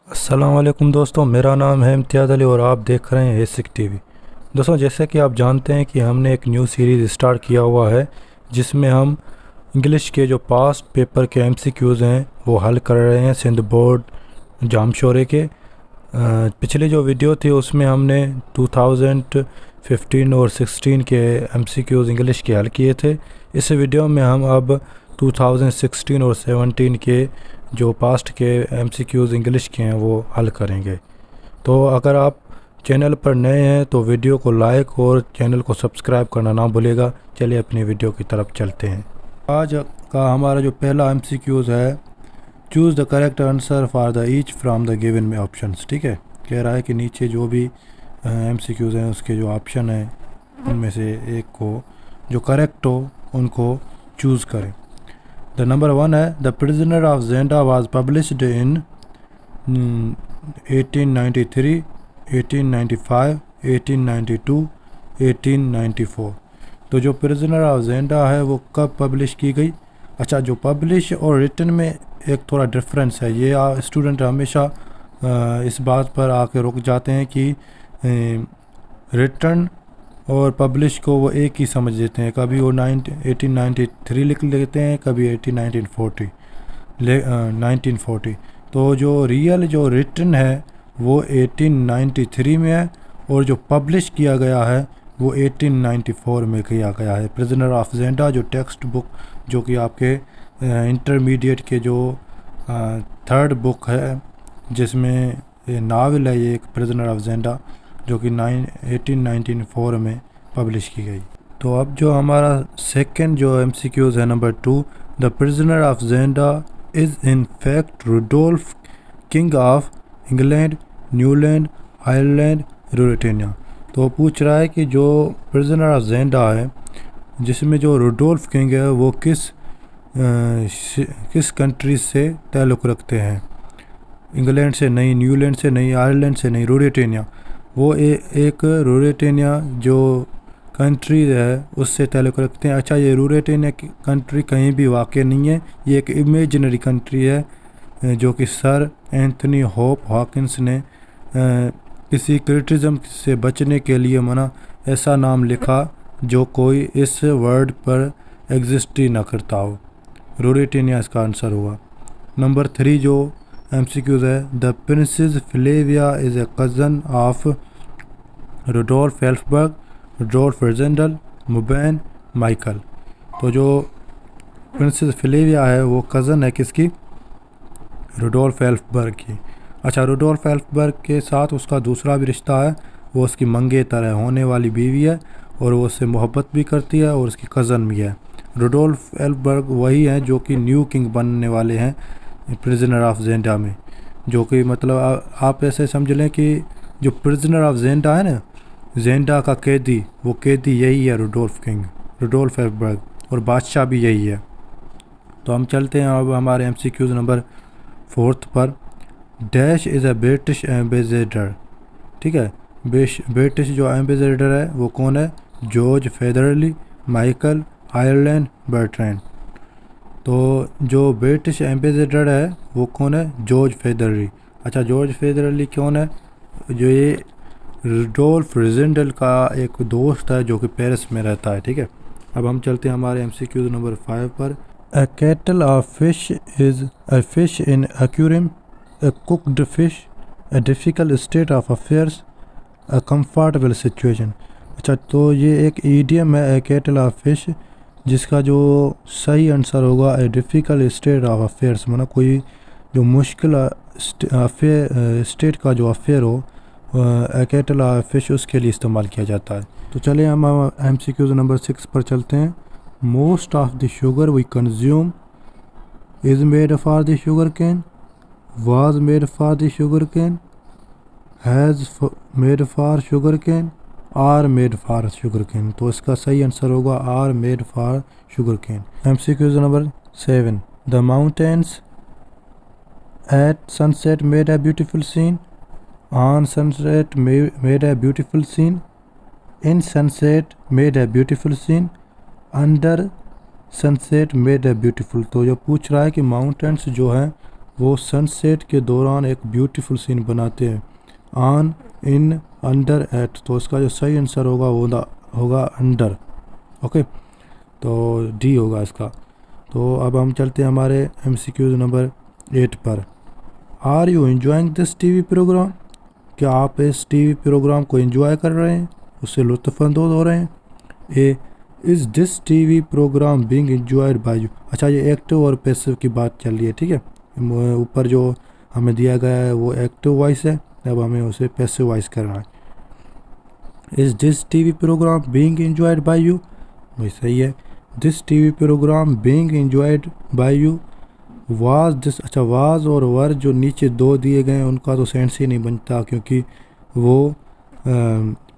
अस्सलाम वालेकुम दोस्तों, मेरा नाम है इम्तियाज़ अली और आप देख रहे हैं एसिक टीवी। दोस्तों, जैसे कि आप जानते हैं कि हमने एक न्यू सीरीज़ स्टार्ट किया हुआ है जिसमें हम इंग्लिश के जो पास्ट पेपर के एमसीक्यूज़ हैं वो हल कर रहे हैं सिंध बोर्ड जामशोरे के। पिछले जो वीडियो थी उसमें हमने 2015 और 16 के एमसीक्यूज़ इंग्लिश के हल किए थे। इस वीडियो में हम अब 2016 और 17 के जो पास्ट के एमसीक्यूज़ इंग्लिश के हैं वो हल करेंगे। तो अगर आप चैनल पर नए हैं तो वीडियो को लाइक और चैनल को सब्सक्राइब करना ना भूलिएगा। चलिए अपनी वीडियो की तरफ चलते हैं। आज का हमारा जो पहला एमसीक्यूज़ है, choose the correct answer for the each from the given में ऑप्शंस। ठीक है, कह रहा है कि नीचे जो भी एमसीक्यूज़ हैं उसके जो ऑप्शन हैं उनमें से एक को जो करेक्ट हो उनको चूज़ करें। द नंबर 1 है the prisoner of Zenda was published in 1893, 1895, 1892, 1894। तो जो प्रिजनर ऑफ जेंडा है वो कब पब्लिश की गई? अच्छा, जो पब्लिश और रिटन में एक थोड़ा डिफरेंस है। ये स्टूडेंट हमेशा इस बात पर आके रुक जाते हैं कि रिटन और पब्लिश को वो एक ही समझ लेते हैं। कभी वो 1893 लिख लेते हैं, कभी 1940। तो जो रियल जो रिटन है वो 1893 में है और जो पब्लिश किया गया है वो 1894 में किया गया है। प्रिजनर ऑफ जेंडा जो टेक्स्ट बुक जो कि आपके इंटरमीडिएट के जो थर्ड बुक है जिसमें नावल है, ये एक प्रिजनर ऑफ जेंडा जो कि 1894 में पब्लिश की गई। तो अब जो हमारा सेकंड जो एमसीक्यूज़ है number 2, the prisoner of Zenda is in fact Rudolf king of England, Newland, Ireland, Ruritania. तो पूछ रहा है कि जो प्रिजनर ऑफ जेंडा है जिसमें जो रुडोल्फ किंग है वो किस कंट्री से ताल्लुक़ रखते हैं? इंग्लैंड से नहीं, न्यूलैंड से नहीं, आयरलैंड से नहीं, रूरेटेनिया। वो एक रूरेटेनिया जो कंट्री है उससे ताल्लुक़ रखते हैं। अच्छा, ये रूरेटेनिया की कंट्री कहीं भी वाक़ नहीं है, ये एक इमेजिनरी कंट्री है जो कि सर एंथनी होप हॉकिंस ने किसी क्रिटिज़म से बचने के लिए ऐसा नाम लिखा जो कोई इस वर्ड पर एग्जिस्ट ही ना करता हो। रूरेटेनिया इसका आंसर हुआ। नंबर 3 जो एमसीक्यूज़ है, the princess Flavia is a cousin of Rudolf Elphberg, Rudolf Rassendyll, मुबैन, माइकल। तो जो प्रिंसेस फ्लेविया है वो कज़न है किसकी? रुडोल्फ एल्फबर्ग की। अच्छा, रुडोल्फ एल्फबर्ग के साथ उसका दूसरा भी रिश्ता है, वो उसकी मंगेतर है, होने वाली बीवी है और वो उससे मोहब्बत भी करती है और उसकी कज़न भी है। रुडोल्फ एल्फबर्ग वही हैं जो कि न्यू किंग बनने वाले हैं प्रिजनर ऑफ जेंडा में। जो कि मतलब आप ऐसे समझ लें कि जो प्रिजनर ऑफ जेंडा है ना, जेंडा का कैदी, वो कैदी यही है रुडोल्फ किंग, रुडोल्फ एल्फबर्ग, और बादशाह भी यही है। तो हम चलते हैं अब हमारे एमसीक्यूज़ नंबर 4 पर। Dash is a British ambassador. ठीक है, ब्रिटिश जो एम्बेसडर है वो कौन है? George Featherly, Michael, Ireland, Bertrand. तो जो ब्रिटिश एम्बेसडर है वो कौन है? George Featherly. अच्छा, जॉर्ज फेदरली कौन है? जो ये रुडोल्फ रिजेंडल का एक दोस्त है जो कि पेरिस में रहता है। ठीक है, अब हम चलते हैं हमारे एमसीक्यूज़ नंबर 5 पर। A kettle of fish is a fish in aquarium, a cooked fish, a difficult state of affairs, a comfortable situation। अच्छा, तो ये एक ईडियम है, a kettle of fish, जिसका जो सही आंसर होगा a difficult state of affairs, कोई जो मुश्किल स्टेट का जो अफेयर हो, a kettle of fish उसके लिए इस्तेमाल किया जाता है। तो चलिए हम MCQ नंबर 6 पर चलते हैं। Most of the sugar we consume is made for the sugar cane, was made for the sugar cane, has made for sugar cane, are made for sugar cane। तो इसका सही आंसर होगा are made for sugar cane। MCQ number 7, the mountains at sunset made a beautiful scene, on sunset made a beautiful scene, in sunset made a beautiful scene, under sunset made a beautiful. तो जो पूछ रहा है कि mountains जो हैं वो sunset के दौरान एक ब्यूटीफुल सीन बनाते हैं। On, in, under, at. तो इसका जो सही आंसर होगा वो होगा अंडर। ओके, तो डी होगा इसका। तो अब हम चलते हैं हमारे MCQ नंबर 8 पर। Are you enjoying this TV programme? क्या आप इस टीवी प्रोग्राम को एंजॉय कर रहे हैं, उससे लुत्फ़अंदोज़ हो रहे हैं? A, is this TV programme being enjoyed by you? अच्छा, ये एक्टिव और पैसिव की बात चल रही है, ठीक है। ऊपर जो हमें दिया गया है वो एक्टिव वॉइस है, अब हमें उसे पैसिव वॉइस करना है। Is this TV programme being enjoyed by you? वही सही है। This TV programme being enjoyed by you was this. अच्छा, वाज और वर जो नीचे दो दिए गए हैं उनका तो सेंस ही नहीं बनता, क्योंकि वो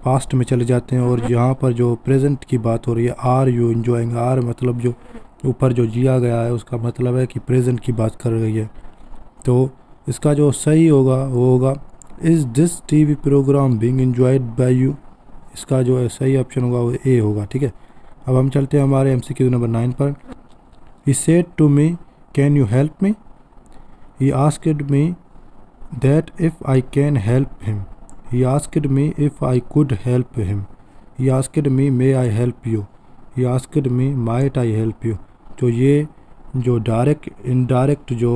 पास्ट में चले जाते हैं। और यहाँ पर जो प्रेजेंट की बात हो रही है, आर यू एंजॉइंग, आर मतलब जो ऊपर जो दिया गया है उसका मतलब है कि प्रेजेंट की बात कर रही है। तो इसका जो सही होगा वो होगा is this TV programme being enjoyed by you. इसका जो सही ऑप्शन होगा वो ए होगा, ठीक है। अब हम चलते हैं हमारे MCQ नंबर 9 पर। He said to me can you help me? He asked me that if I can help him. He asked me if I could help him. He asked me may I help you. He asked me might I help you. तो ये जो direct indirect जो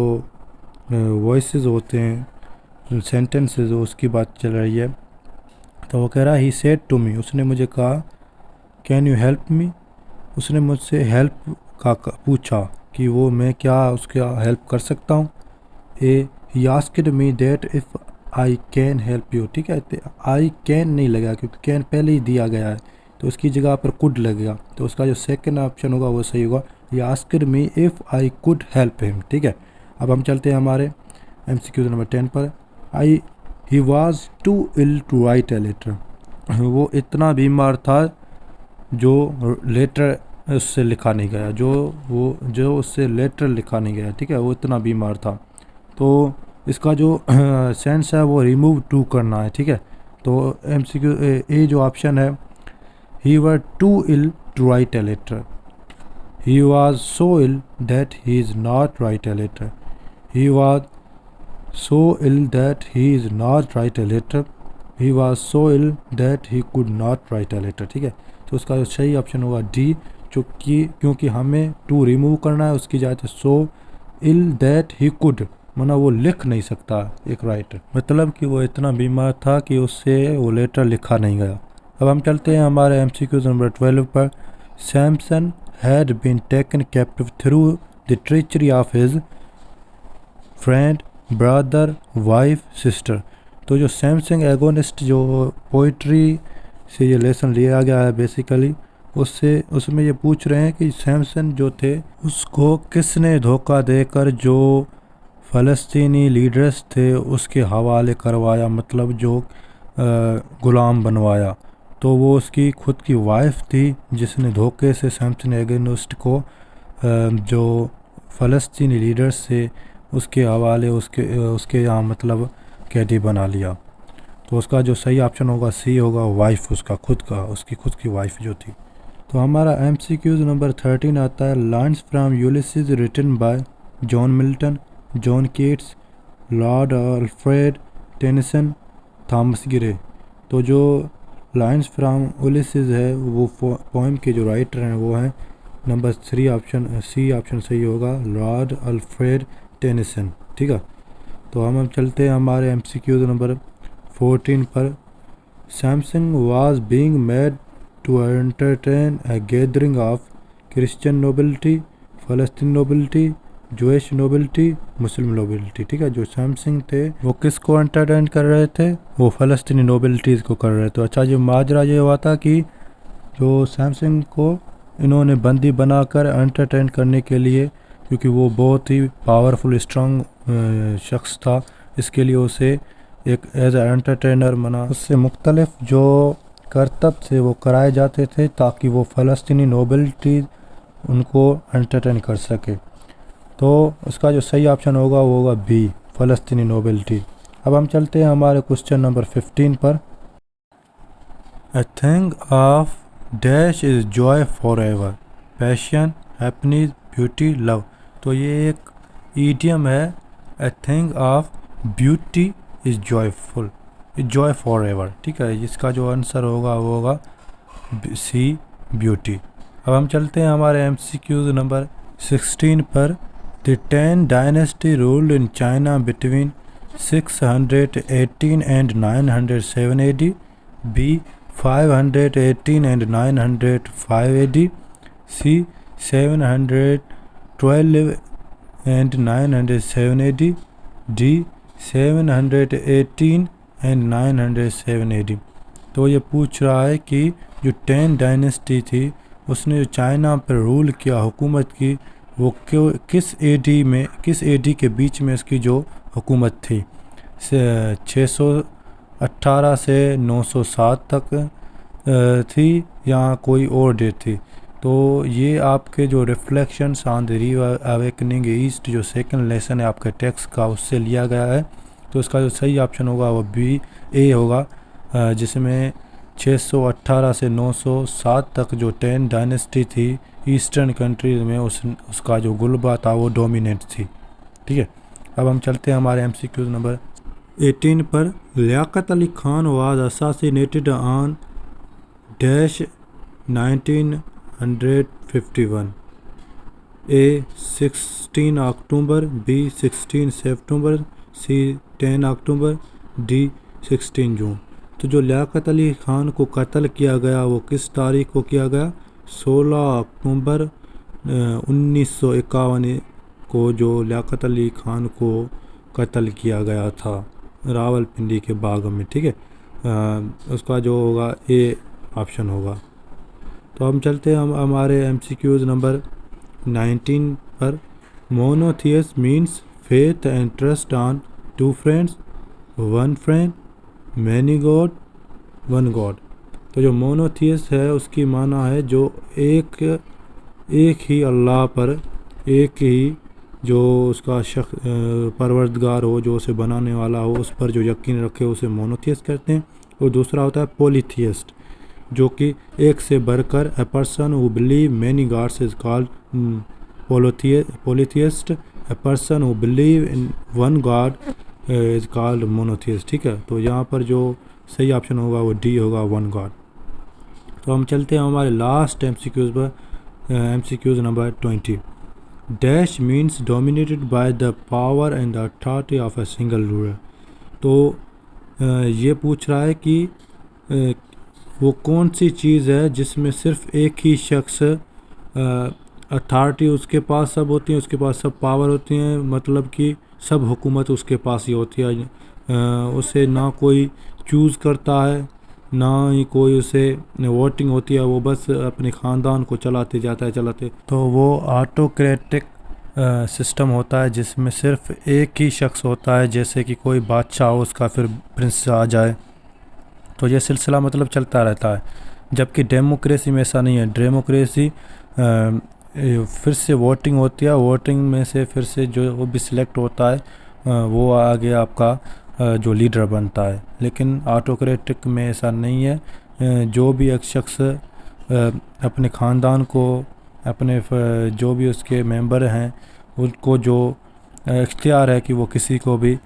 voices होते हैं, sentences, उसकी बात चल रही है। तो वो कह रहा है ही सेड टू मी, उसने मुझे कहा कैन यू हेल्प मी, उसने मुझसे हेल्प का पूछा कि वो मैं क्या उसका हेल्प कर सकता हूँ। A, he asked me that if I can help you, ठीक है। आई कैन नहीं लगा क्योंकि कैन पहले ही दिया गया है, तो उसकी जगह पर कुड लगेगा। तो उसका जो सेकंड ऑप्शन होगा वो सही होगा। ही asked me if I could help him, ठीक है। अब हम चलते हैं हमारे MCQ नंबर 10 पर। He was too ill to write a letter. वो इतना बीमार था जो लेटर उससे लिखा नहीं गया, जो उससे लेटर लिखा नहीं गया, ठीक है। वो इतना बीमार था। तो इसका जो सेंस है वो रिमूव टू करना है, ठीक है। तो MCQ ए जो ऑप्शन है, he were too ill to write a letter. He was so ill that he is not write a letter. He was so ill that he is not write a letter. He was so ill that he could not write a letter, ठीक है। तो उसका जो सही option होगा D, क्योंकि हमें to remove करना है, उसकी जाए सो इल दैट ही कुड, माना वो लिख नहीं सकता एक राइटर, मतलब कि वो इतना बीमार था कि उससे वो लेटर लिखा नहीं गया। अब हम चलते हैं हमारे MCQ नंबर 12 पर। Samson had been taken captive through the treachery of his friend, brother, wife, sister. तो जो सैमसंग एगोनिस्ट जो पोइट्री से ये लेसन लिया गया है बेसिकली, उसमें ये पूछ रहे हैं कि सैमसन जो थे उसको किसने धोखा देकर जो फ़लस्तीनी लीडर्स थे उसके हवाले करवाया, मतलब जो ग़ुलाम बनवाया। तो वो उसकी खुद की वाइफ थी जिसने धोखे से सैमसन एगोनिस्ट को जो फ़लस्तीनी लीडर्स से उसके हवाले उसके यहाँ मतलब कैदी बना लिया। तो उसका जो सही ऑप्शन होगा सी होगा, वाइफ उसकी खुद की वाइफ जो थी। तो हमारा MCQ नंबर 13 आता है। Lines from Ulysses written by John Milton, John Keats, Lord Alfred Tennyson, Thomas Gray. तो जो लाइन्स फ्राम यूलिसिस है वो पोएम के जो राइटर हैं वो हैं नंबर 3 ऑप्शन सी ऑप्शन सही होगा, लॉर्ड अल्फ्रेड टेनिसन, ठीक है। तो हम चलते हैं हमारे MCQ नंबर 14 पर। Samson was being made to entertain a gathering of Christian nobility, Philistine nobility, Jewish nobility, Muslim nobility, ठीक है। जो सैमसंग थे वो किसको एंटरटेन कर रहे थे? वो फ़लस्तीनी नोबिलिटीज़ को कर रहे थे। अच्छा, जो माजरा ये हुआ था कि जो सैमसंग को इन्होंने बंदी बनाकर एंटरटेन करने के लिए, क्योंकि वो बहुत ही पावरफुल स्ट्रांग शख्स था, इसके लिए उसे एक एज ए एंटरटेनर मना उससे मुख्तलिफ जो करतब थे वो कराए जाते थे ताकि वो फ़लस्तीनी नोबिलिटी उनको एंटरटेन कर सके। तो उसका जो सही ऑप्शन होगा वो होगा बी, फ़लस्तीनी नोबिलिटी। अब हम चलते हैं हमारे क्वेश्चन नंबर 15 पर। A thing of dash is Joy for ever, passion, happiness, beauty, love. तो ये एक ईडियम है a thing of beauty is joyful, is Joy for ever. ठीक है, इसका जो आंसर होगा वो होगा सी, ब्यूटी। अब हम चलते हैं हमारे MCQs नंबर 16 पर। The 10 dynasty ruled in China between 618 and 907 AD, B 518 and 905 AD, C 712 and 907 AD, D 718 and 907 AD। तो ये पूछ रहा है कि जो 10 डायनेस्टी थी उसने जो चाइना पर रूल किया, हुकूमत की, वो किस AD के बीच में इसकी जो हुकूमत थी, 618 से 907 तक थी या कोई और डेट थी। तो ये आपके जो reflections on the reawakening east जो सेकंड लेसन है आपके टेक्स्ट का, उससे लिया गया है। तो इसका जो सही ऑप्शन होगा वो बी, ए होगा, जिसमें 618 से 907 तक जो 10 डायनेस्टी थी ईस्टर्न कंट्रीज में, उसका जो गुलबा था वो डोमिनेट थी। ठीक है, अब हम चलते हैं हमारे MCQ नंबर 18 पर। Liaquat Ali Khan was assassinated on dash 1951, A 16 October, B 16 September, C 10 October, D 16 June. तो जो लियाकत अली खान को कत्ल किया गया वो किस तारीख को किया गया? 16 अक्टूबर 1951 को जो लियाकत अली खान को कत्ल किया गया था रावलपिंडी के बाग में। ठीक है, उसका जो होगा ए ऑप्शन होगा। तो हम चलते हैं हमारे MCQs नंबर 19 पर। Monotheist means faith and trust on two friends, one friend, many god, one god. तो जो मोनोथियस है उसकी माना है जो एक ही अल्लाह पर, एक ही जो उसका परवरदिगार हो, जो उसे बनाने वाला हो, उस पर जो यकीन रखे उसे मोनोथियस कहते हैं। और दूसरा होता है पॉलीथियस्ट, जो कि एक से बढ़कर, a person who believe many gods is called polytheist, a person who believe in one god is called monotheist. ठीक है, तो यहाँ पर जो सही ऑप्शन होगा वो डी होगा, वन गॉड। तो हम चलते हैं हमारे लास्ट MCQs पर, MCQs number 20। Dash means dominated by the power and the authority of a single ruler. तो ये पूछ रहा है कि वो कौन सी चीज़ है जिसमें सिर्फ एक ही शख्स, अथॉरिटी उसके पास सब होती है, उसके पास सब पावर होती हैं, मतलब कि सब हुकूमत उसके पास ही होती है, उसे ना कोई चूज़ करता है, ना ही कोई उसे वोटिंग होती है, वो बस अपने ख़ानदान को चलाते जाता है चलाते। तो वो ऑटोक्रेटिक सिस्टम होता है जिसमें सिर्फ एक ही शख्स होता है, जैसे कि कोई बादशाह हो उसका फिर प्रिंस आ जाए। तो ये सिलसिला मतलब चलता रहता है। जबकि डेमोक्रेसी में ऐसा नहीं है। डेमोक्रेसी फिर से वोटिंग होती है, वोटिंग में से फिर से जो वो भी सिलेक्ट होता है वो आगे आपका जो लीडर बनता है। लेकिन ऑटोक्रेटिक में ऐसा नहीं है। जो भी एक शख्स अपने ख़ानदान को, अपने जो भी उसके मेंबर हैं उनको जो इख्तियार है कि वो किसी को भी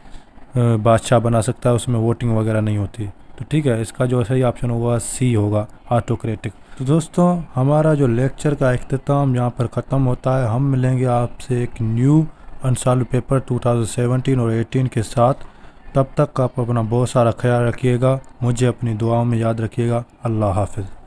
बादशाह बना सकता है, उसमें वोटिंग वगैरह नहीं होती। तो ठीक है, इसका जो सही ऑप्शन होगा सी होगा, ऑटोक्रेटिक। तो दोस्तों हमारा जो लेक्चर का इख्तिताम यहाँ पर ख़त्म होता है। हम मिलेंगे आपसे एक न्यू अनसॉल्व्ड पेपर 2017 और 18 के साथ। तब तक आप अपना बहुत सारा ख्याल रखिएगा, मुझे अपनी दुआओं में याद रखिएगा। अल्लाह हाफ़िज़।